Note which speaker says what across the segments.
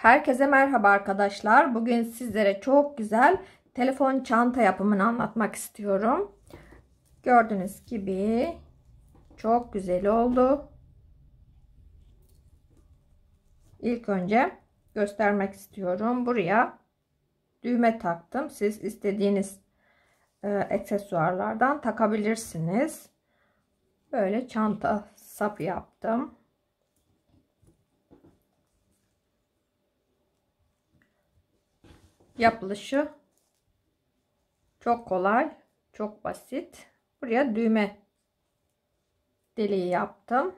Speaker 1: Herkese merhaba arkadaşlar. Bugün sizlere çok güzel telefon çanta yapımını anlatmak istiyorum. Gördüğünüz gibi çok güzel oldu. İlk önce göstermek istiyorum. Buraya düğme taktım. Siz istediğiniz aksesuarlardan takabilirsiniz. Böyle çanta sapı yaptım. Yapılışı çok kolay, çok basit. Buraya düğme deliği yaptım.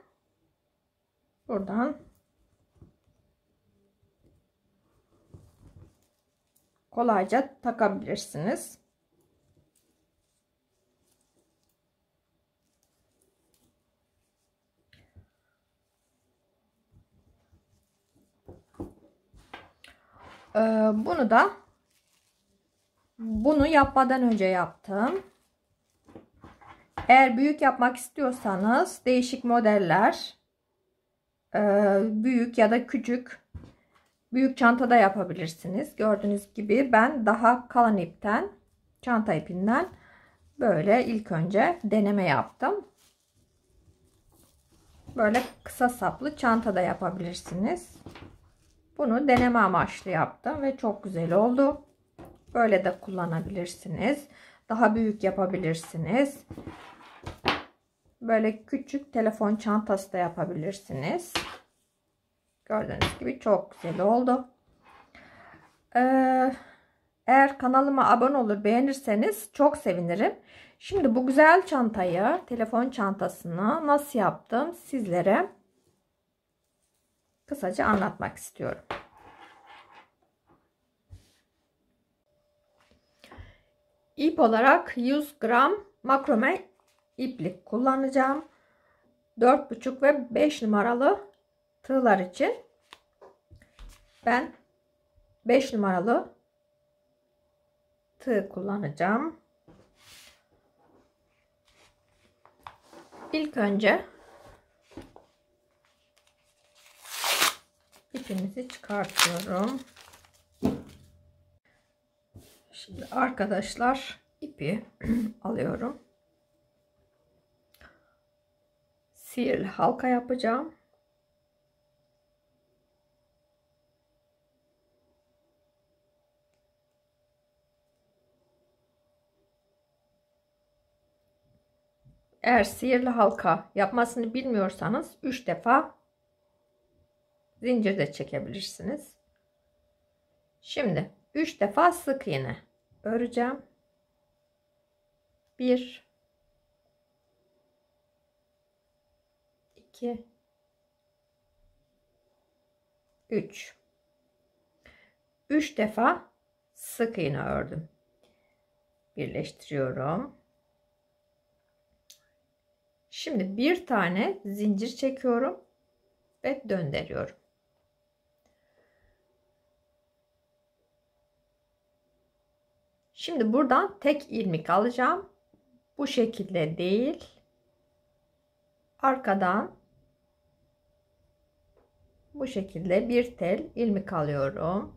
Speaker 1: Buradan kolayca takabilirsiniz. Bunu yapmadan önce yaptım. Eğer büyük yapmak istiyorsanız değişik modeller, büyük ya da küçük, büyük çantada yapabilirsiniz. Gördüğünüz gibi ben daha kalın ipten, çanta ipinden böyle ilk önce deneme yaptım. Böyle kısa saplı çantada yapabilirsiniz. Bunu deneme amaçlı yaptım ve çok güzel oldu. Böyle de kullanabilirsiniz. Daha büyük yapabilirsiniz. Böyle küçük telefon çantası da yapabilirsiniz. Gördüğünüz gibi çok güzel oldu. Eğer kanalıma abone olur beğenirseniz çok sevinirim. Şimdi bu güzel çantayı, telefon çantasını nasıl yaptım sizlere kısaca anlatmak istiyorum. İp olarak 100 gram makrome iplik kullanacağım. 4,5 ve 5 numaralı tığlar için ben 5 numaralı tığ kullanacağım. İlk önce ipimizi çıkartıyorum. Şimdi arkadaşlar ipi alıyorum. Sihirli halka yapacağım. Eğer sihirli halka yapmasını bilmiyorsanız 3 defa zincir de çekebilirsiniz. Şimdi 3 defa sık iğne öreceğim. 1 2 3 3 defa sık iğne ördüm. Birleştiriyorum. Şimdi bir tane zincir çekiyorum ve döndürüyorum. Şimdi buradan tek ilmek alacağım. Bu şekilde değil. Arkadan bu şekilde bir tel ilmek alıyorum.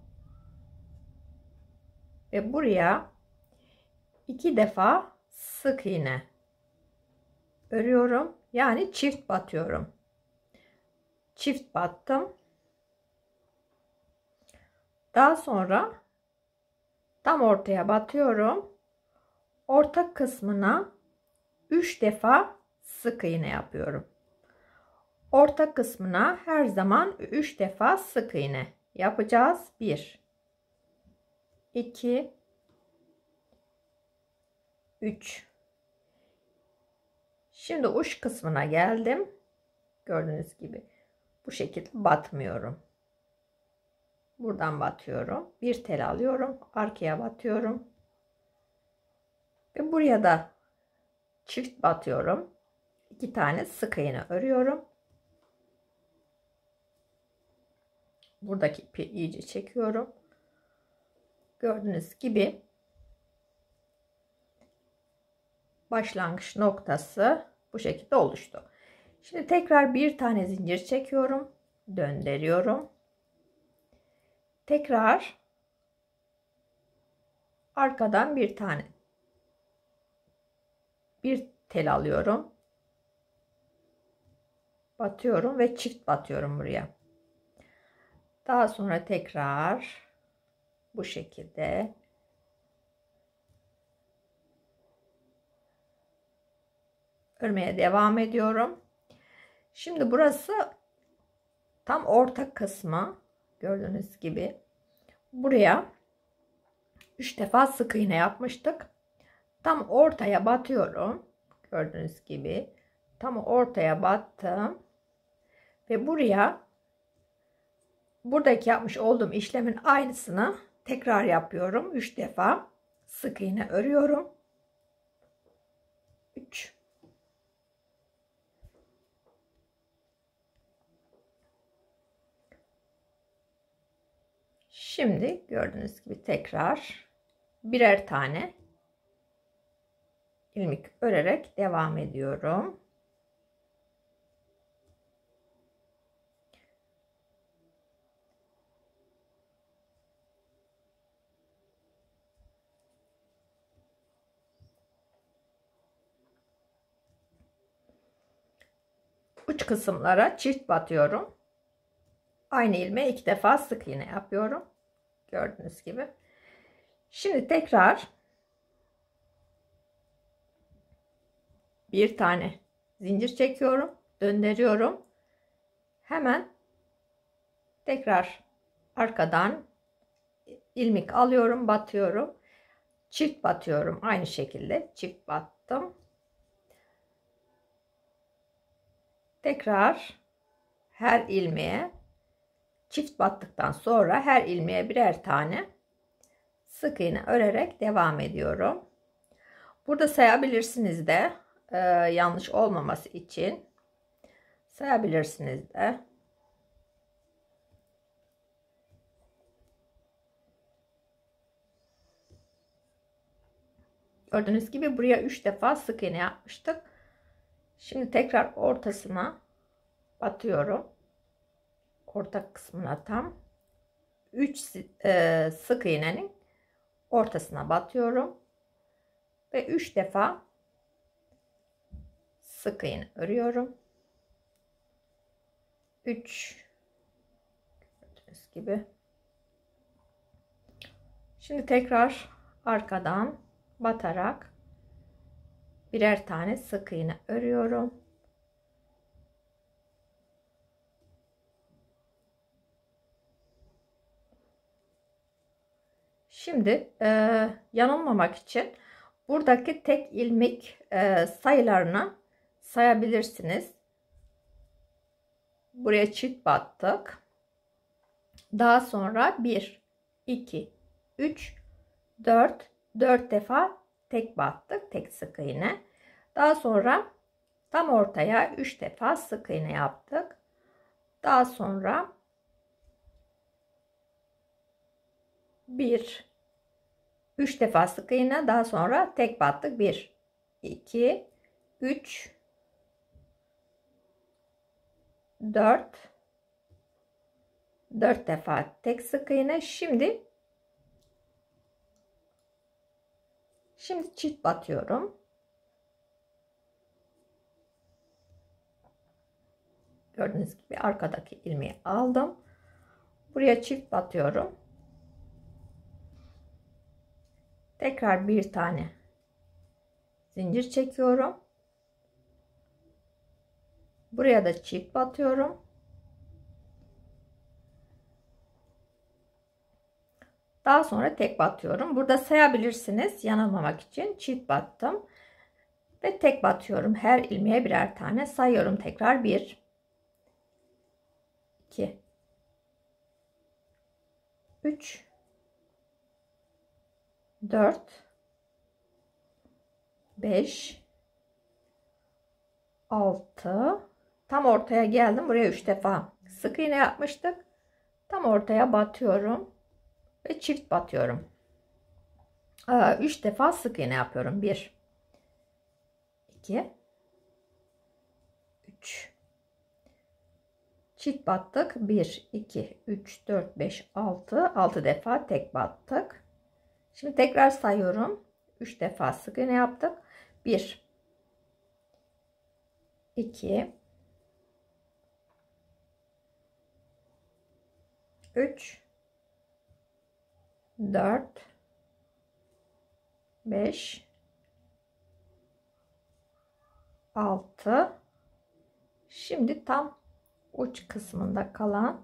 Speaker 1: Ve buraya 2 defa sık iğne örüyorum. Yani çift batıyorum. Çift battım. Daha sonra tam ortaya batıyorum. Orta kısmına 3 defa sık iğne yapıyorum. Orta kısmına her zaman 3 defa sık iğne yapacağız. 1 2 3. Şimdi uç kısmına geldim. Gördüğünüz gibi bu şekilde batmıyorum. Buradan batıyorum. Bir tel alıyorum. Arkaya batıyorum. Ve buraya da çift batıyorum. 2 tane sık iğne örüyorum. Buradaki ipi iyice çekiyorum. Gördüğünüz gibi başlangıç noktası bu şekilde oluştu. Şimdi tekrar bir tane zincir çekiyorum. Döndürüyorum. Tekrar arkadan bir tel alıyorum. Batıyorum ve çift batıyorum buraya. Daha sonra tekrar bu şekilde örmeye devam ediyorum. Şimdi burası tam orta kısmı, gördüğünüz gibi buraya 3 defa sık iğne yapmıştık. Tam ortaya batıyorum. Gördüğünüz gibi tam ortaya battım ve buradaki yapmış olduğum işlemin aynısını tekrar yapıyorum. 3 defa sık iğne örüyorum. 3. Şimdi gördüğünüz gibi tekrar birer tane ilmek örerek devam ediyorum. Uç kısımlara çift batıyorum. Aynı ilmeğe 2 defa sık iğne yapıyorum. Gördüğünüz gibi. Şimdi tekrar bir tane zincir çekiyorum, döndürüyorum. Hemen tekrar arkadan ilmek alıyorum, batıyorum. Çift batıyorum. Aynı şekilde çift battım. Tekrar her ilmeğe çift battıktan sonra her ilmeğe birer tane sık iğne örerek devam ediyorum. Burada sayabilirsiniz de yanlış olmaması için sayabilirsiniz de. Gördüğünüz gibi buraya 3 defa sık iğne yapmıştık. Şimdi tekrar ortasına batıyorum. Orta kısmına tam 3 sık iğnenin ortasına batıyorum ve 3 defa sık iğne örüyorum. 3, gördüğünüz gibi. Şimdi tekrar arkadan batarak birer tane sık iğne örüyorum. Şimdi yanılmamak için buradaki tek ilmek sayılarını sayabilirsiniz. Buraya çift battık. Daha sonra 1, 2, 3, 4 defa tek battık. Tek sık iğne. Daha sonra tam ortaya 3 defa sık iğne yaptık. Daha sonra 3 defa sık iğne, daha sonra tek battık. 1, 2, 3, 4 defa tek sık iğne. Şimdi çift batıyorum. Gördüğünüz gibi arkadaki ilmeği aldım. Buraya çift batıyorum. Tekrar bir tane zincir çekiyorum. Buraya da çift batıyorum. Daha sonra tek batıyorum. Burada sayabilirsiniz yanılmamak için. Çift battım ve tek batıyorum. Her ilmeğe birer tane sayıyorum. Tekrar 1, 2, 3, 4, 5, 6. Tam ortaya geldim. Buraya 3 defa sık iğne yapmıştık. Tam ortaya batıyorum ve çift batıyorum. 3 defa sık iğne yapıyorum. 1, 2, 3, çift battık. 1 2 3 4 5 6 defa tek battık. Şimdi tekrar sayıyorum. 3 defa sık iğne yaptık. 1 2 3 4 5 6. Şimdi tam uç kısmında kalan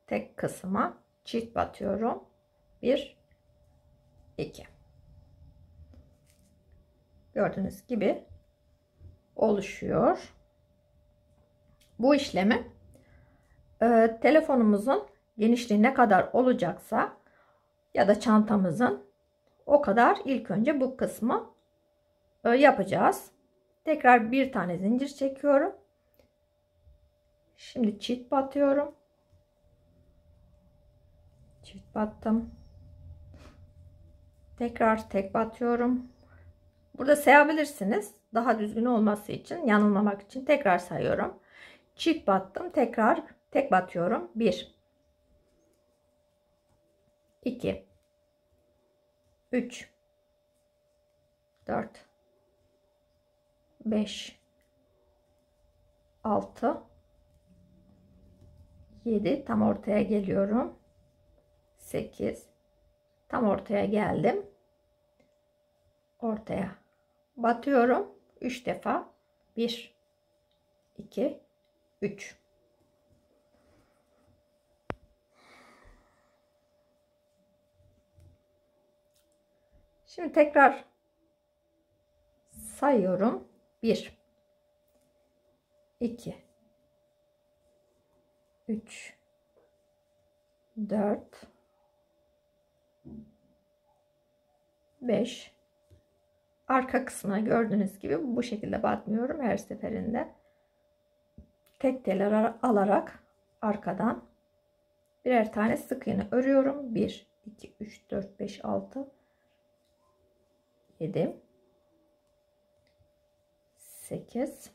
Speaker 1: tek kısma çift batıyorum. 1 2. Gördüğünüz gibi oluşuyor. Bu işlemi telefonumuzun genişliği ne kadar olacaksa ya da çantamızın o kadar ilk önce bu kısmı yapacağız. Tekrar bir tane zincir çekiyorum. Şimdi çift batıyorum. Çift battım. Tekrar tek batıyorum. Burada sayabilirsiniz. Daha düzgün olması için, yanılmamak için tekrar sayıyorum. Çift battım. Tekrar tek batıyorum. 1 2 3 4 5 6 7, tam ortaya geliyorum. 8, tam ortaya geldim. Ortaya batıyorum. 3 defa. 1 2 3. Şimdi tekrar sayıyorum. 1 2 3 4 5. Arka kısmına gördüğünüz gibi bu şekilde batmıyorum her seferinde. Tek tel alarak arkadan birer tane sık iğne örüyorum. 1 2 3 4 5 6 7 8.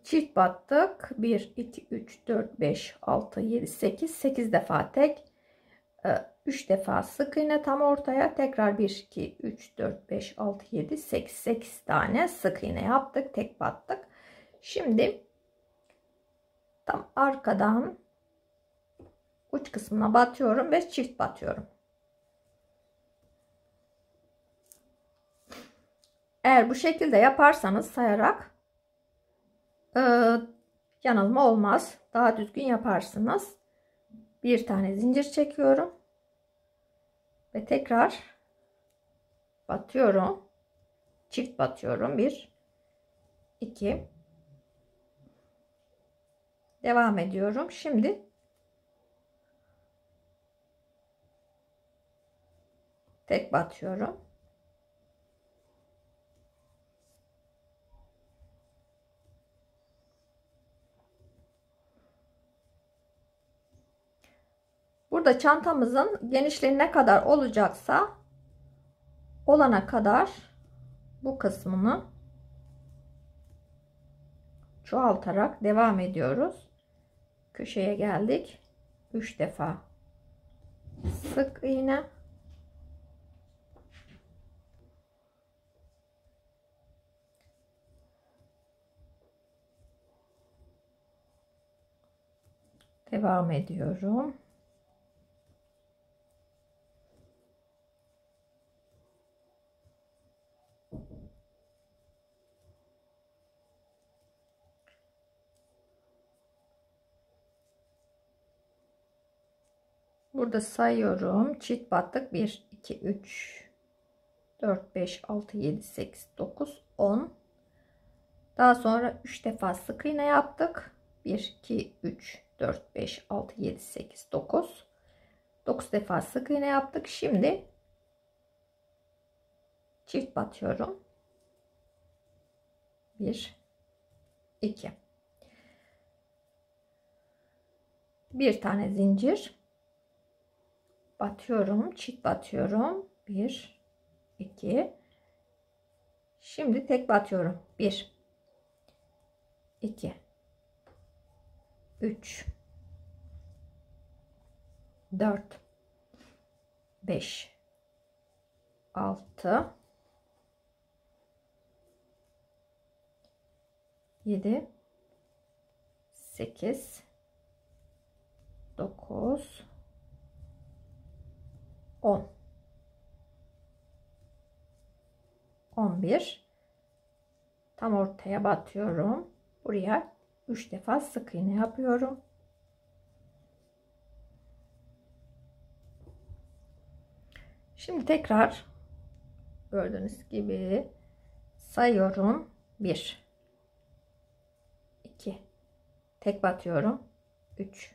Speaker 1: Çift battık. 1 2 3 4 5 6 7 8. 8 defa tek, 3 defa sık iğne tam ortaya, tekrar 1 2 3 4 5 6 7 8. 8 tane sık iğne yaptık, tek battık. Şimdi tam arkadan uç kısmına batıyorum ve çift batıyorum. Eğer bu şekilde yaparsanız sayarak yanılma olmaz. Daha düzgün yaparsınız. Bir tane zincir çekiyorum ve tekrar batıyorum. Çift batıyorum. 1 2. Devam ediyorum. Şimdi tek batıyorum. Burada çantamızın genişliği ne kadar olacaksa olana kadar bu kısmını çoğaltarak devam ediyoruz. Köşeye geldik. 3 defa sık iğne. Devam ediyorum. Burada sayıyorum. Çift battık. 1 2 3 4 5 6 7 8 9 10. Daha sonra 3 defa sık iğne yaptık. 1 2 3 4 5 6 7 8 9. 9 defa sık iğne yaptık. Şimdi çift batıyorum. 1 2. Bir tane zincir batıyorum, çift batıyorum. 1 2. Şimdi tek batıyorum. 1 2 3 4 5 6 7 8 9 10 11 tam ortaya batıyorum. Buraya 3 defa sık iğne yapıyorum. Şimdi tekrar gördüğünüz gibi sayıyorum. 1 2 tek batıyorum. 3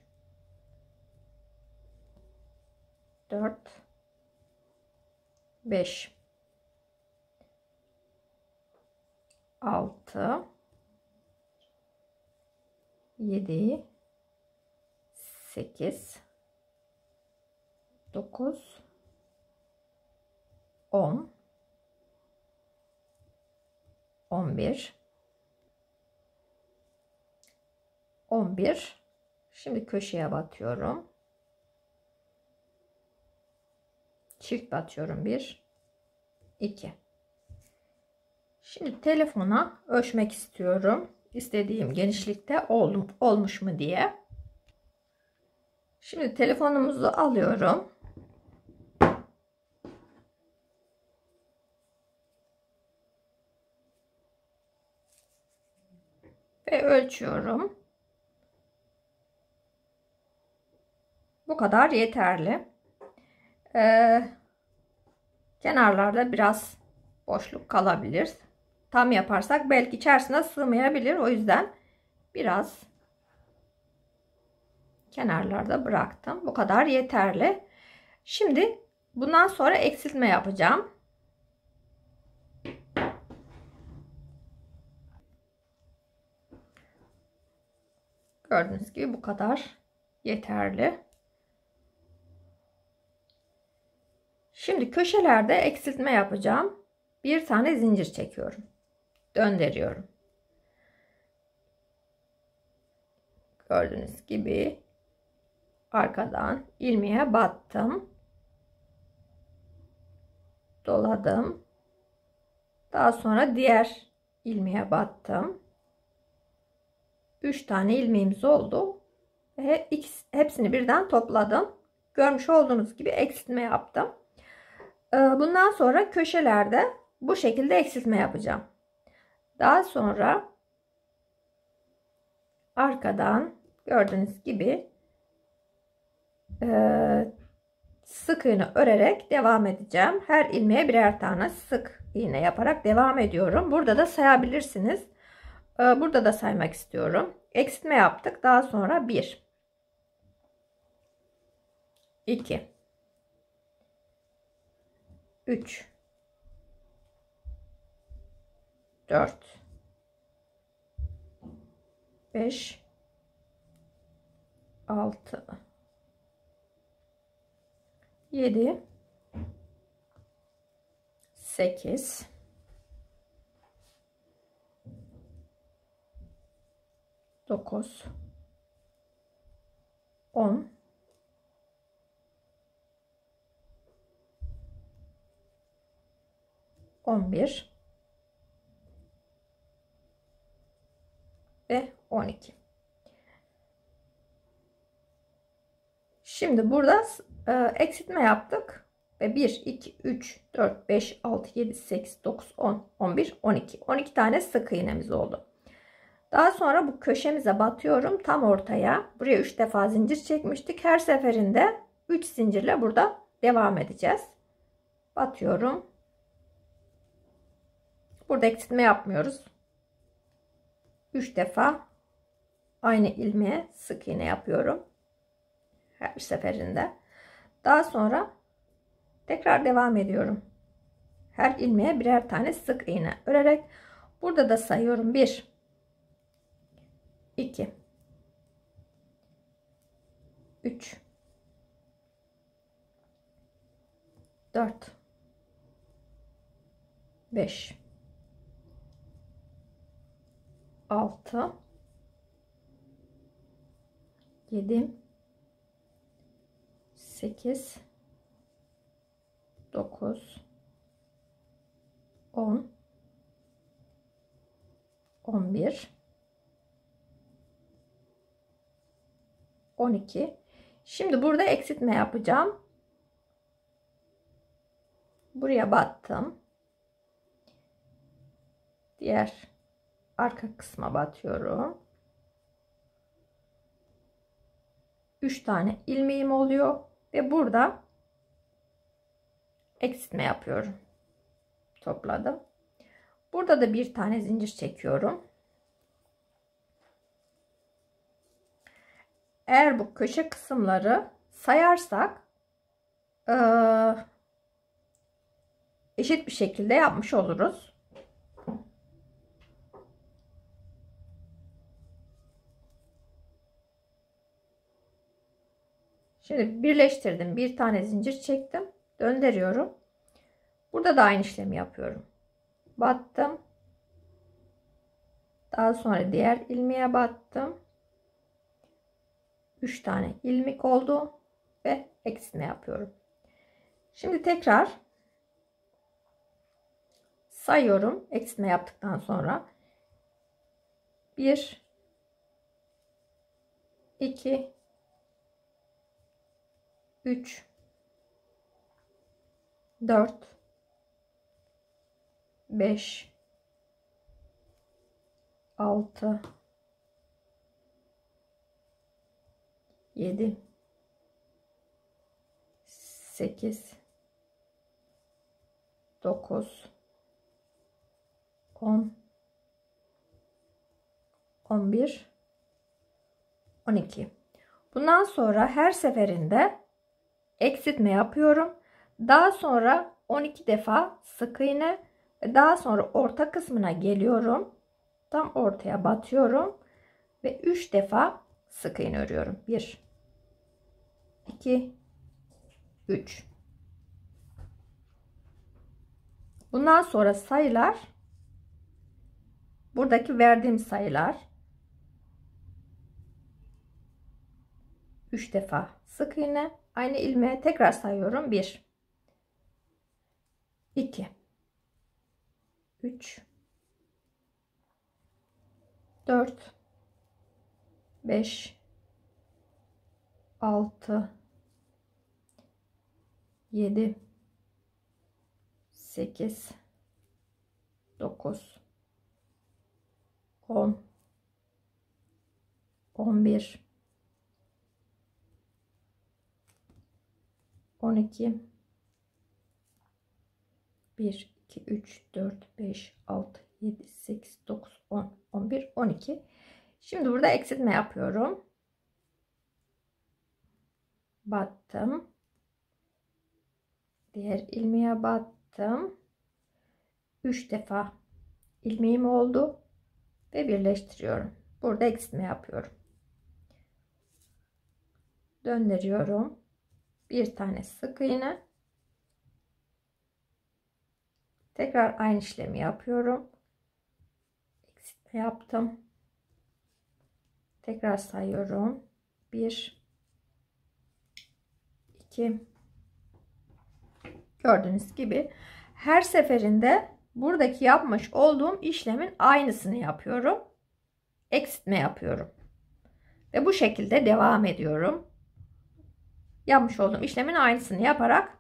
Speaker 1: 4 5 6 7 8 9 10 11 11 şimdi köşeye batıyorum. Çift batıyorum. 1 2 şimdi telefona ölçmek istiyorum. İstediğim genişlikte olmuş mu diye. Şimdi telefonumuzu alıyorum. Ve ölçüyorum. Bu kadar yeterli. Kenarlarda biraz boşluk kalabilir. Tam yaparsak belki içerisine sığmayabilir. O yüzden biraz kenarlarda bıraktım. Bu kadar yeterli. Şimdi bundan sonra eksiltme yapacağım. Gördüğünüz gibi bu kadar yeterli. Şimdi köşelerde eksiltme yapacağım. Bir tane zincir çekiyorum. Döndürüyorum. Gördüğünüz gibi arkadan ilmeğe battım. Doladım. Daha sonra diğer ilmeğe battım. 3 tane ilmeğimiz oldu. Ve hepsini birden topladım. Görmüş olduğunuz gibi eksiltme yaptım. Bundan sonra köşelerde bu şekilde eksiltme yapacağım. Daha sonra arkadan gördüğünüz gibi sık iğne örerek devam edeceğim. Her ilmeğe birer tane sık iğne yaparak devam ediyorum. Burada da sayabilirsiniz. Burada da saymak istiyorum. Eksiltme yaptık. Daha sonra 1 2 3 4 5 6 7 8 9 10 11 ve 12. Şimdi burada eksiltme yaptık ve 1 2 3 4 5 6 7 8 9 10 11 12 12 tane sık iğnemiz oldu. Daha sonra bu köşemize batıyorum tam ortaya. Buraya 3 defa zincir çekmiştik. Her seferinde 3 zincirle burada devam edeceğiz. Batıyorum. Burada eksiltme yapmıyoruz. 3 defa aynı ilmeğe sık iğne yapıyorum. Her seferinde. Daha sonra tekrar devam ediyorum. Her ilmeğe birer tane sık iğne örerek burada da sayıyorum. 1 2 3 4 5 6 7 8 9 10 11 12. Şimdi burada eksiltme yapacağım. Buraya battım. Diğer arka kısma batıyorum. 3 tane ilmeğim oluyor ve burada eksiltme yapıyorum. Topladım. Burada da bir tane zincir çekiyorum. Eğer bu köşe kısımları sayarsak eşit bir şekilde yapmış oluruz. Şimdi birleştirdim. Bir tane zincir çektim. Döndürüyorum. Burada da aynı işlemi yapıyorum. Battım. Daha sonra diğer ilmeğe battım. 3 tane ilmek oldu ve eksiltme yapıyorum. Şimdi tekrar sayıyorum. Eksiltme yaptıktan sonra 1 2 3 4 5 6 7 8 9 10 11 12. Bundan sonra her seferinde eksiltme yapıyorum. Daha sonra 12 defa sık iğne ve daha sonra orta kısmına geliyorum. Tam ortaya batıyorum ve 3 defa sık iğne örüyorum. 1 2 3. Bundan sonra sayılar buradaki verdiğim sayılar 3 defa sık iğne, aynı ilmeğe tekrar sayıyorum. 1 2 3 4 5 6 7 8 9 10 11 12 1 2 3 4 5 6 7 8 9 10 11 12. Şimdi burada eksiltme yapıyorum. Battım. Diğer ilmeğe battım. 3 defa ilmeğim oldu ve birleştiriyorum. Burada eksiltme yapıyorum. Döndürüyorum. Bir tane sık iğne. Tekrar aynı işlemi yapıyorum. Eksiltme yaptım. Tekrar sayıyorum. 1 2. Gördüğünüz gibi her seferinde buradaki yapmış olduğum işlemin aynısını yapıyorum. Eksiltme yapıyorum. Ve bu şekilde devam ediyorum. Yapmış olduğum işlemin aynısını yaparak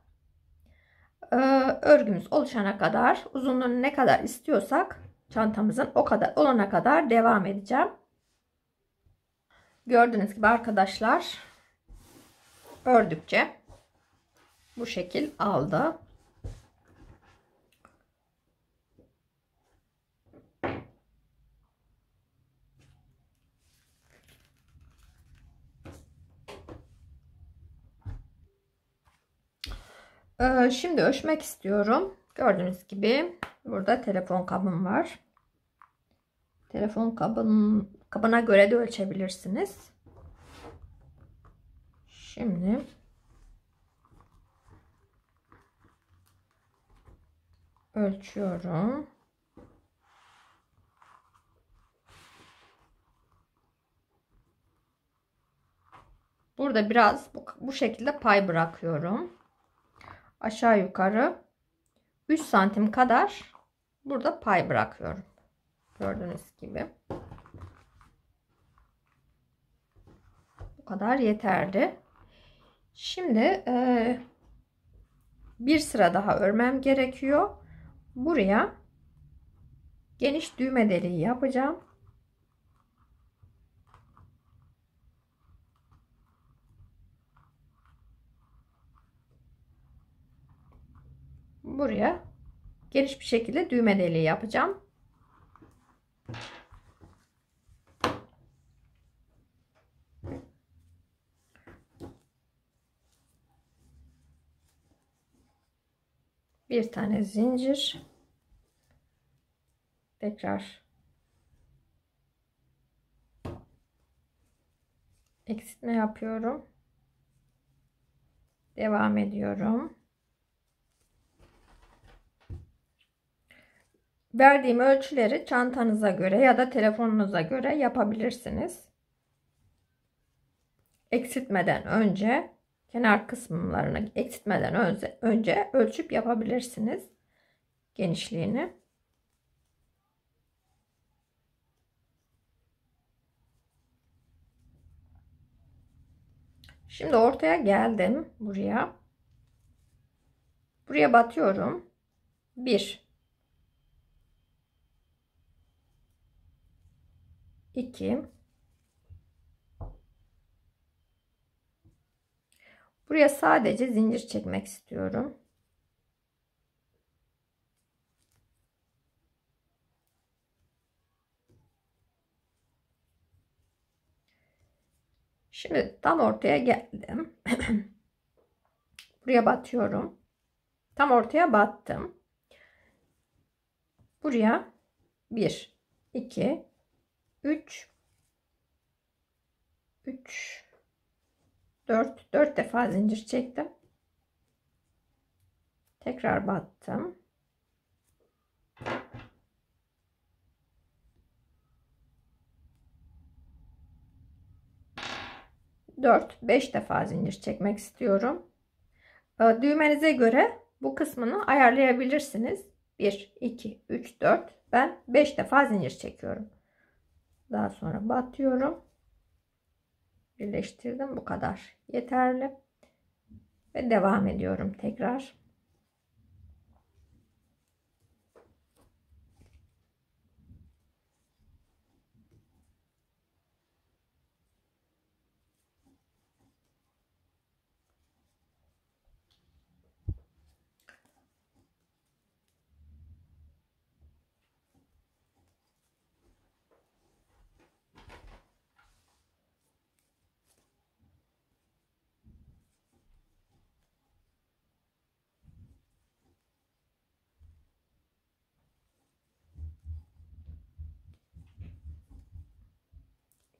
Speaker 1: örgümüz oluşana kadar, uzunluğunu ne kadar istiyorsak çantamızın o kadar olana kadar devam edeceğim. Gördüğünüz gibi arkadaşlar, ördükçe bu şekil aldı. Şimdi ölçmek istiyorum. Gördüğünüz gibi burada telefon kabım var. Telefon kabına göre de ölçebilirsiniz. Şimdi ölçüyorum. Burada biraz bu şekilde pay bırakıyorum. Aşağı yukarı 3 santim kadar burada pay bırakıyorum. Gördüğünüz gibi. Bu kadar yeterli. Şimdi bir sıra daha örmem gerekiyor. Buraya geniş düğme deliği yapacağım. Buraya geniş bir şekilde düğme deliği yapacağım. Bir tane zincir. Tekrar eksiltme yapıyorum. Devam ediyorum. Verdiğim ölçüleri çantanıza göre ya da telefonunuza göre yapabilirsiniz. Eksiltmeden önce kenar kısımlarını eksiltmeden önce ölçüp yapabilirsiniz genişliğini. Şimdi ortaya geldim buraya. Buraya batıyorum. 1 2 Buraya sadece zincir çekmek istiyorum. Şimdi tam ortaya geldim. Buraya batıyorum. Tam ortaya battım. Buraya 1 2 3 4 defa zincir çektim. Tekrar battım. 4-5 defa zincir çekmek istiyorum. Düğmenize göre bu kısmını ayarlayabilirsiniz. 1 2 3 4 ben 5 defa zincir çekiyorum. Daha sonra batıyorum. Birleştirdim. Bu kadar yeterli. Ve devam ediyorum tekrar.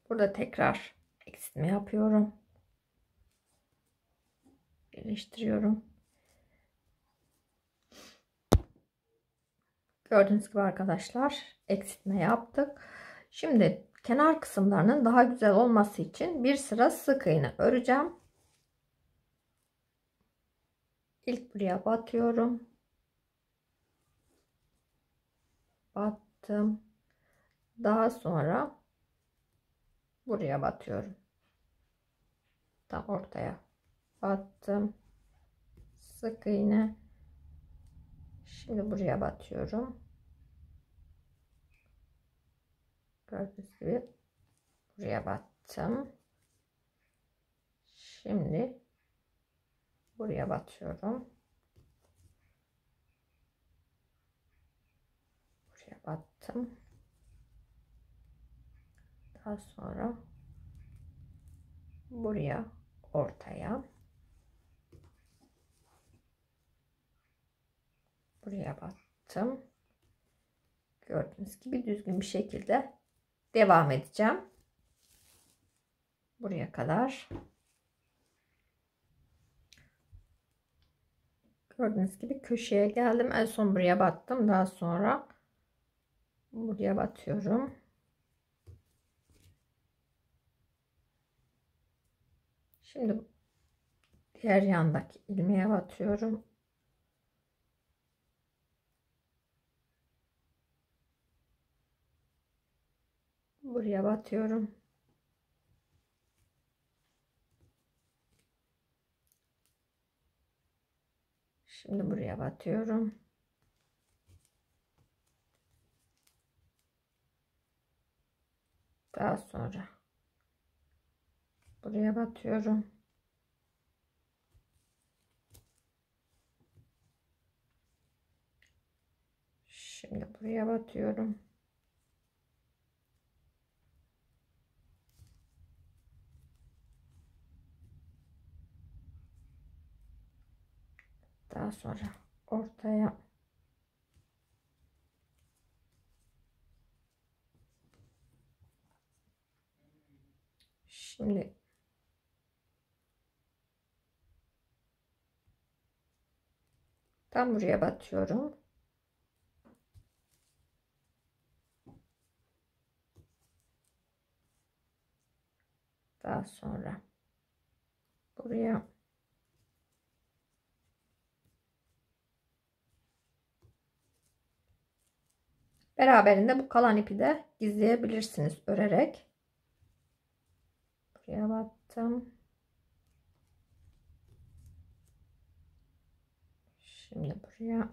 Speaker 1: Burada tekrar eksiltme yapıyorum. Birleştiriyorum. Gördüğünüz gibi arkadaşlar eksiltme yaptık. Şimdi kenar kısımlarının daha güzel olması için bir sıra sık iğne öreceğim. İlk buraya batıyorum. Battım. Daha sonra buraya batıyorum. Tam ortaya battım. Sık iğne. Şimdi buraya batıyorum. Gördüğünüz gibi buraya battım. Şimdi buraya batıyorum. Buraya battım. Daha sonra buraya ortaya. Buraya battım. Gördüğünüz gibi düzgün bir şekilde devam edeceğim. Buraya kadar. Gördüğünüz gibi köşeye geldim. En son buraya battım. Daha sonra buraya batıyorum. Şimdi diğer yandaki ilmeğe batıyorum. Buraya batıyorum. Şimdi buraya batıyorum. Daha sonra buraya batıyorum. Şimdi buraya batıyorum. Daha sonra ortaya şimdi tam buraya batıyorum. Daha sonra buraya beraberinde bu kalan ipi de gizleyebilirsiniz örerek. Buraya battım. Şimdi buraya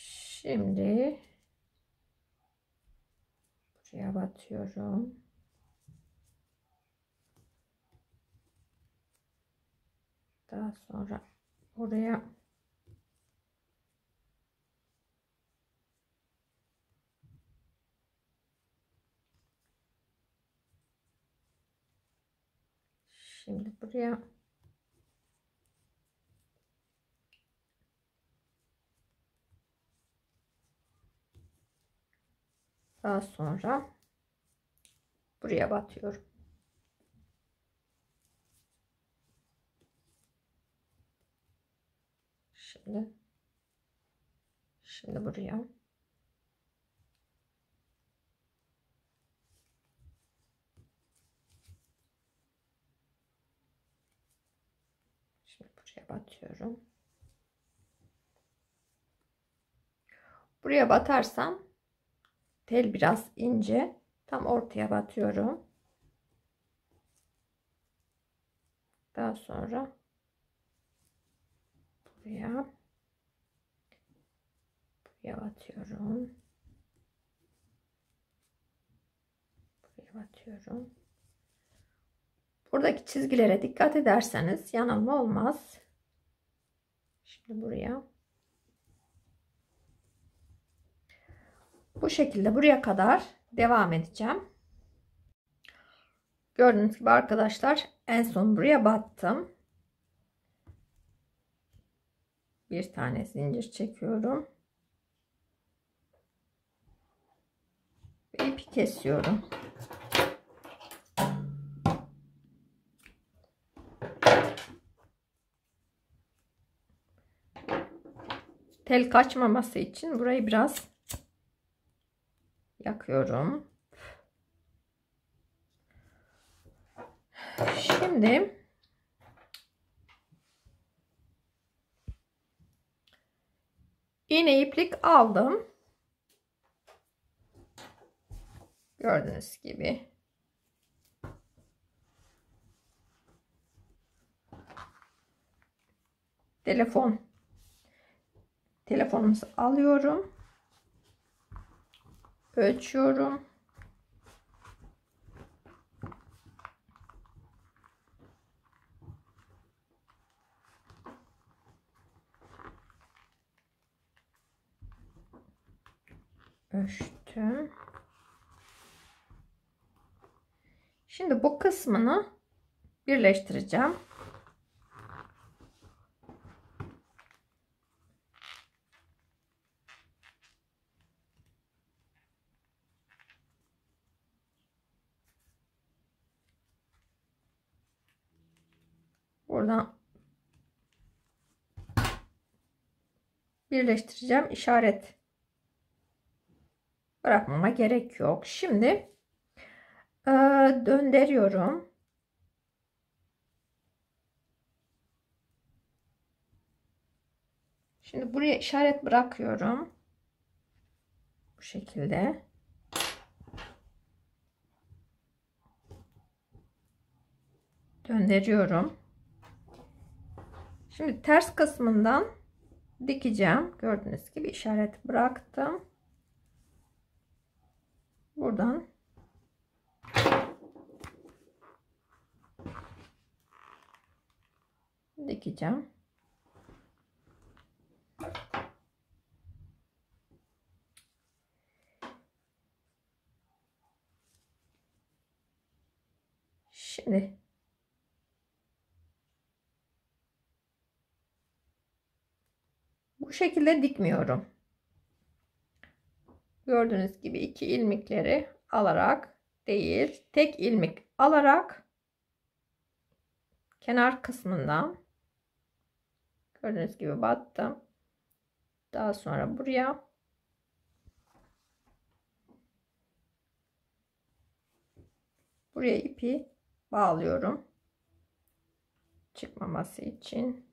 Speaker 1: şimdi buraya batıyorum. Daha sonra buraya şimdi buraya daha sonra buraya batıyorum. Şimdi buraya şimdi buraya batıyorum. Buraya batarsam tel biraz ince. Tam ortaya batıyorum. Daha sonra buraya batıyorum. Buraya batıyorum. Buradaki çizgilere dikkat ederseniz yanılma olmaz. Şimdi buraya bu şekilde buraya kadar devam edeceğim. Gördüğünüz gibi arkadaşlar en son buraya battım. Bir tane zincir çekiyorum. Ve ipi kesiyorum. Tel kaçmaması için burayı biraz yakıyorum. Şimdi iğne iplik aldım. Gördüğünüz gibi. Telefonumuzu alıyorum. Ölçüyorum. Ölçtüm. Şimdi bu kısmını birleştireceğim. Buradan birleştireceğim. İşaret Bırakmama gerek yok. Şimdi döndürüyorum. Şimdi buraya işaret bırakıyorum. Bu şekilde. Döndürüyorum. Şimdi ters kısmından dikeceğim. Gördüğünüz gibi işaret bıraktım. Buradan dikeceğim. Şimdi bu şekilde dikmiyorum. Gördüğünüz gibi iki ilmekleri alarak değil, tek ilmek alarak kenar kısmından gördüğünüz gibi battım. Daha sonra buraya ipi bağlıyorum. Çıkmaması için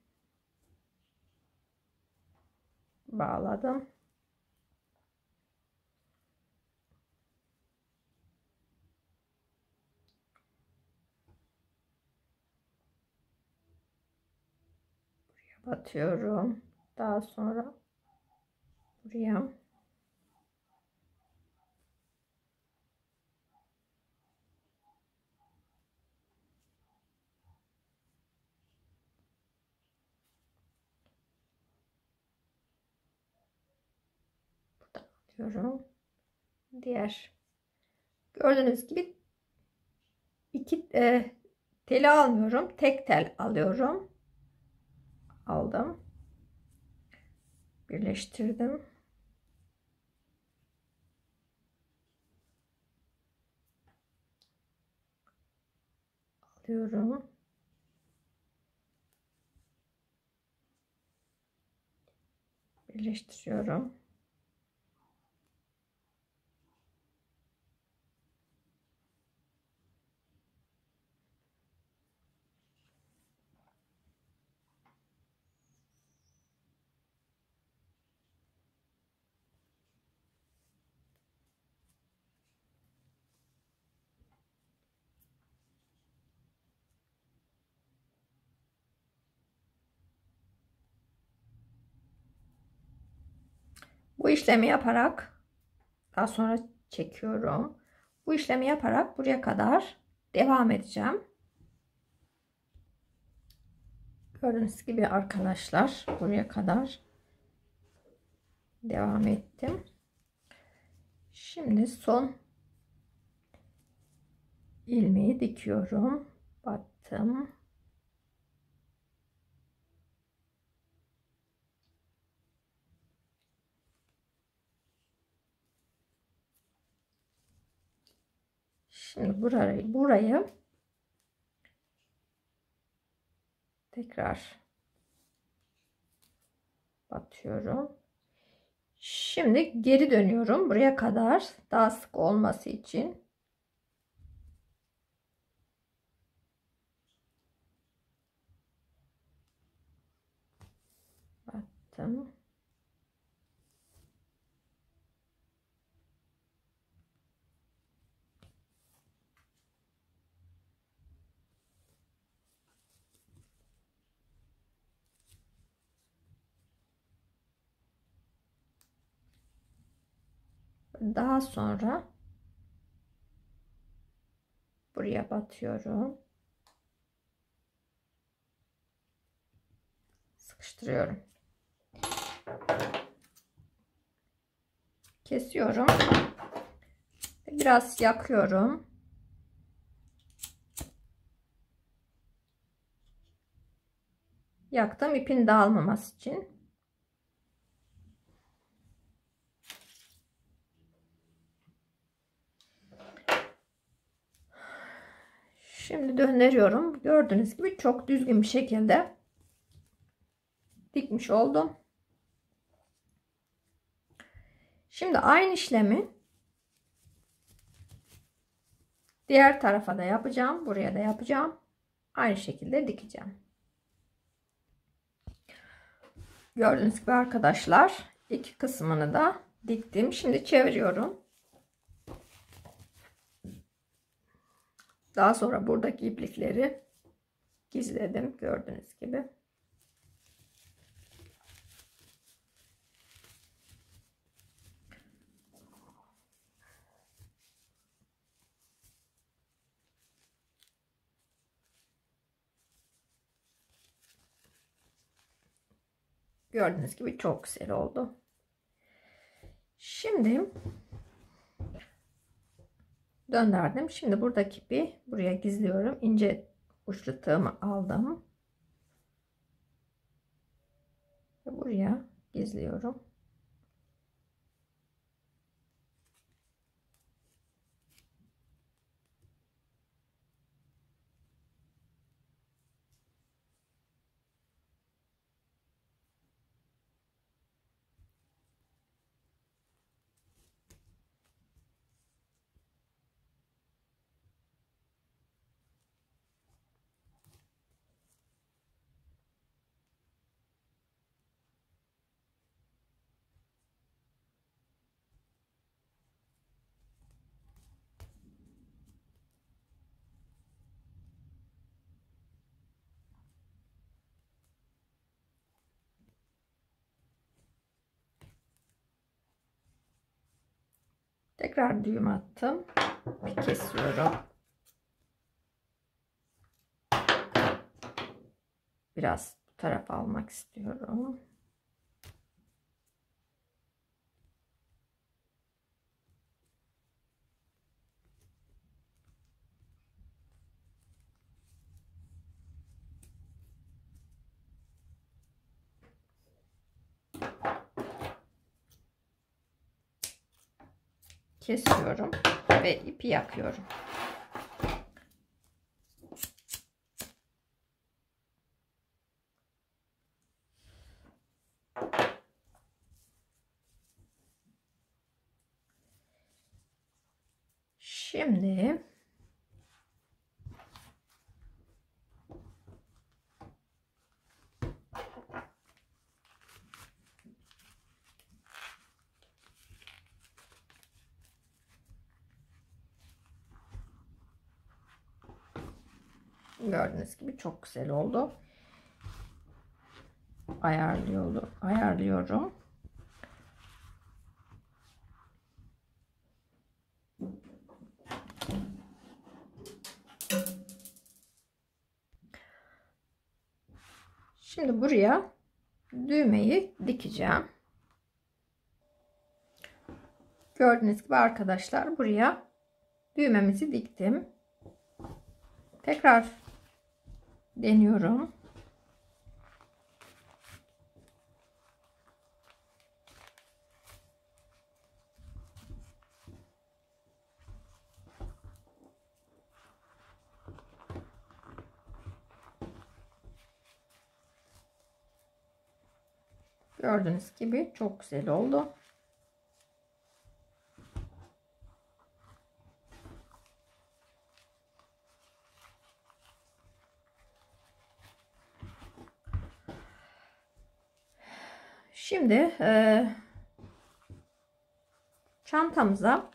Speaker 1: bağladım. Batıyorum. Daha sonra buraya atıyorum. Diğer gördüğünüz gibi iki teli almıyorum. Tek tel alıyorum. Aldım. Birleştirdim. Alıyorum. Birleştiriyorum. Bu işlemi yaparak daha sonra çekiyorum. Bu işlemi yaparak buraya kadar devam edeceğim. Gördüğünüz gibi arkadaşlar buraya kadar devam ettim. Şimdi son ilmeği dikiyorum. Battım. Şimdi burayı tekrar batıyorum. Şimdi geri dönüyorum buraya kadar daha sık olması için. Battım. Daha sonra buraya batıyorum. Sıkıştırıyorum. Kesiyorum. Biraz yakıyorum. Yaktım ipin dağılmaması için. Şimdi döndürüyorum. Gördüğünüz gibi çok düzgün bir şekilde dikmiş oldum. Şimdi aynı işlemi Diğer tarafa da yapacağım. Buraya da yapacağım. Aynı şekilde dikeceğim. Gördüğünüz gibi arkadaşlar iki kısmını da diktim. Şimdi çeviriyorum. Daha sonra buradaki iplikleri gizledim. Gördüğünüz gibi. Gördüğünüz gibi çok güzel oldu. Şimdi döndürdüm. Şimdi buradaki ipi buraya gizliyorum. İnce uçlu tığımı aldım. Ve buraya gizliyorum. Tekrar düğüm attım. Bir kesiyorum. Biraz bu tarafa almak istiyorum. Kesiyorum ve ipi yakıyorum. Şimdi gördüğünüz gibi çok güzel oldu. Ayarlıyorum. Şimdi buraya düğmeyi dikeceğim. Gördüğünüz gibi arkadaşlar buraya düğmemizi diktim. Tekrar deniyorum. Gördüğünüz gibi çok güzel oldu. Şimdi çantamıza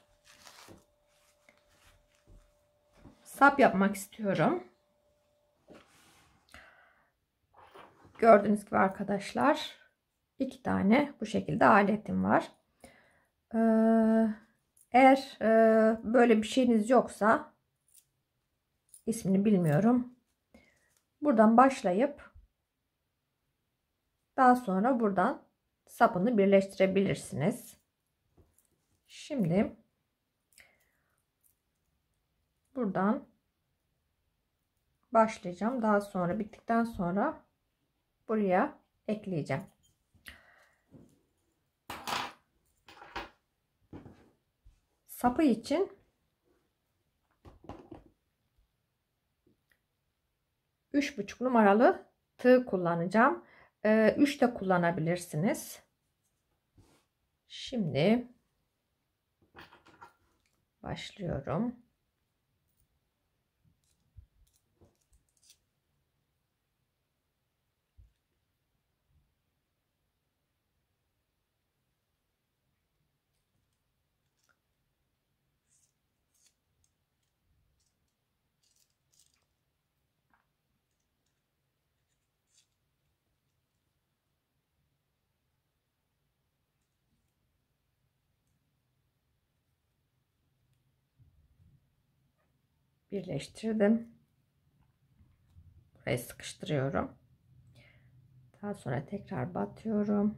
Speaker 1: sap yapmak istiyorum. Gördüğünüz gibi arkadaşlar iki tane bu şekilde aletim var. Eğer böyle bir şeyiniz yoksa, ismini bilmiyorum, buradan başlayıp daha sonra buradan sapını birleştirebilirsiniz. Şimdi buradan başlayacağım. Daha sonra bittikten sonra buraya ekleyeceğim. Sapı için 3,5 numaralı tığ kullanacağım. 3 de kullanabilirsiniz. Şimdi başlıyorum. birleştirdim. Burayı sıkıştırıyorum. Daha sonra tekrar batıyorum.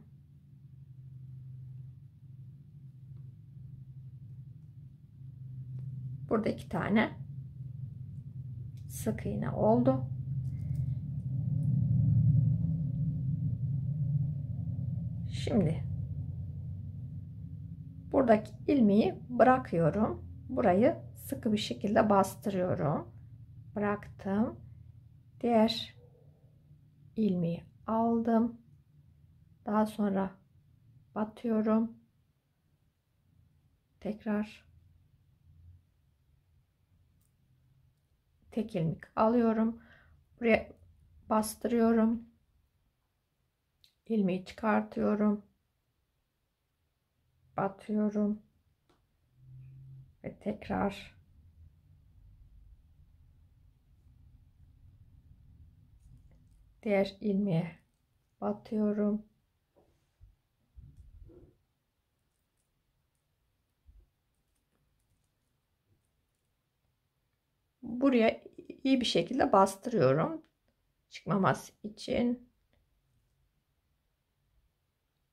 Speaker 1: Burada 2 tane sık iğne oldu. Şimdi buradaki ilmeği bırakıyorum. Burayı sıkı bir şekilde bastırıyorum. Bıraktım. Diğer ilmeği aldım. Daha sonra batıyorum. Tekrar tek ilmek alıyorum. Buraya bastırıyorum. İlmeği çıkartıyorum. Batıyorum. Ve tekrar diğer ilmeğe batıyorum. Buraya iyi bir şekilde bastırıyorum. Çıkmaması için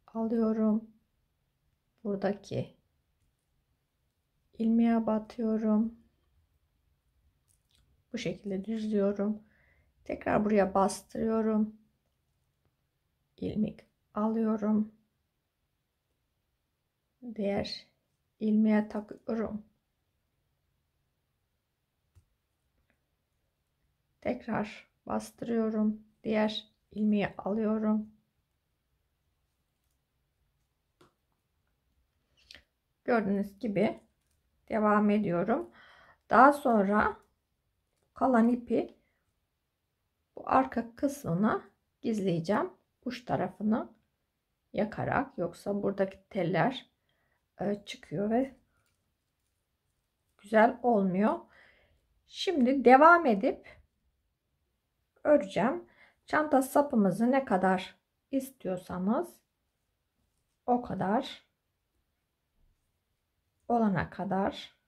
Speaker 1: alıyorum. Buradaki ilmeğe batıyorum. Bu şekilde düzlüyorum. Tekrar buraya bastırıyorum. İlmek alıyorum. Diğer ilmeğe takıyorum. Tekrar bastırıyorum. Diğer ilmeği alıyorum. Gördüğünüz gibi devam ediyorum. Daha sonra kalan ipi bu arka kısmına gizleyeceğim. Uç tarafını yakarak, yoksa buradaki teller çıkıyor ve güzel olmuyor. Şimdi devam edip öreceğim. Çanta sapımızı ne kadar istiyorsanız o kadar olana kadar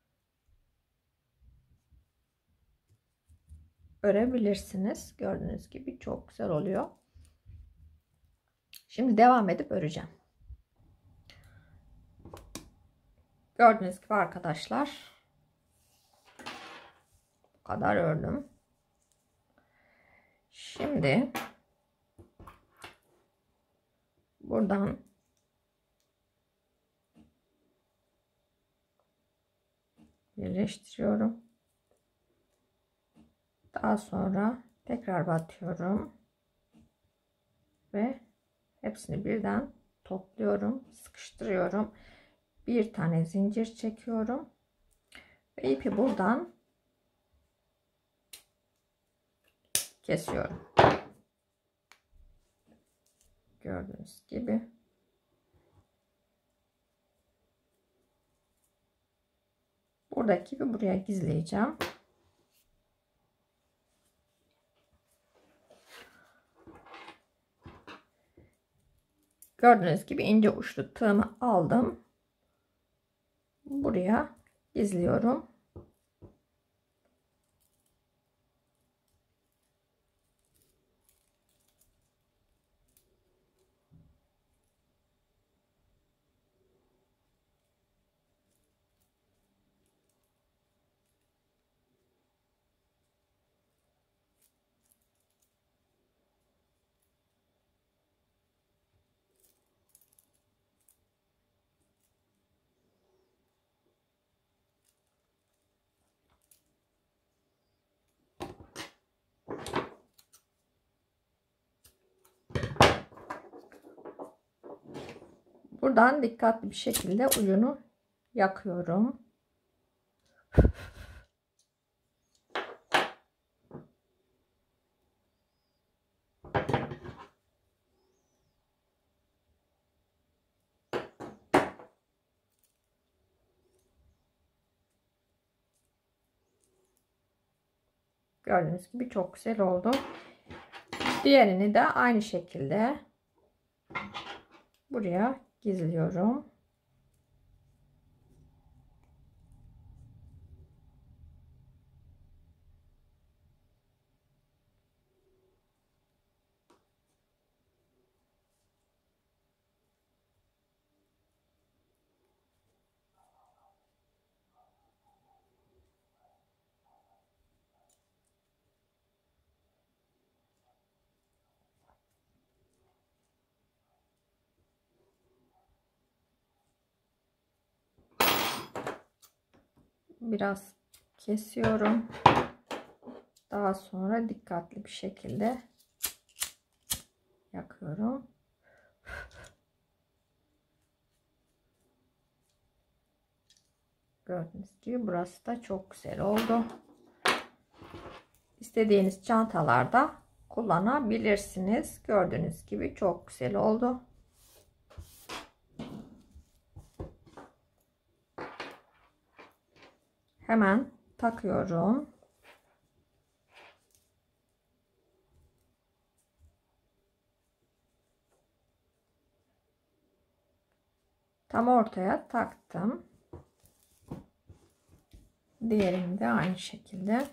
Speaker 1: örebilirsiniz. Gördüğünüz gibi çok güzel oluyor. Şimdi devam edip öreceğim. Gördüğünüz gibi arkadaşlar, bu kadar ördüm. Şimdi buradan birleştiriyorum. Daha sonra tekrar batıyorum ve hepsini birden topluyorum, sıkıştırıyorum. Bir tane zincir çekiyorum ve ipi buradan kesiyorum. Gördüğünüz gibi. Buradaki ipi buraya gizleyeceğim. Gördüğünüz gibi ince uçlu tığımı aldım. Buraya gizliyorum. Buradan dikkatli bir şekilde ucunu yakıyorum. Gördüğünüz gibi çok güzel oldu. Diğerini de aynı şekilde buraya gizliyorum. Biraz kesiyorum. Daha sonra dikkatli bir şekilde yakıyorum. Gördüğünüz gibi burası da çok güzel oldu. İstediğiniz çantalarda kullanabilirsiniz. Gördüğünüz gibi çok güzel oldu. Hemen takıyorum. Tam ortaya taktım. Diğerini de aynı şekilde.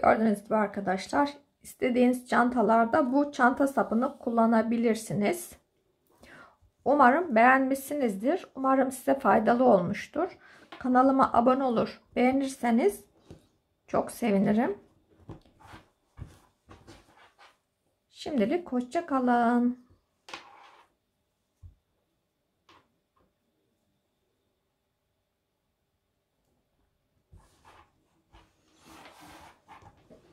Speaker 1: Gördüğünüz gibi arkadaşlar, istediğiniz çantalarda bu çanta sapını kullanabilirsiniz. Umarım beğenmişsinizdir. Umarım size faydalı olmuştur. Kanalıma abone olur, beğenirseniz çok sevinirim. Şimdilik hoşça kalın.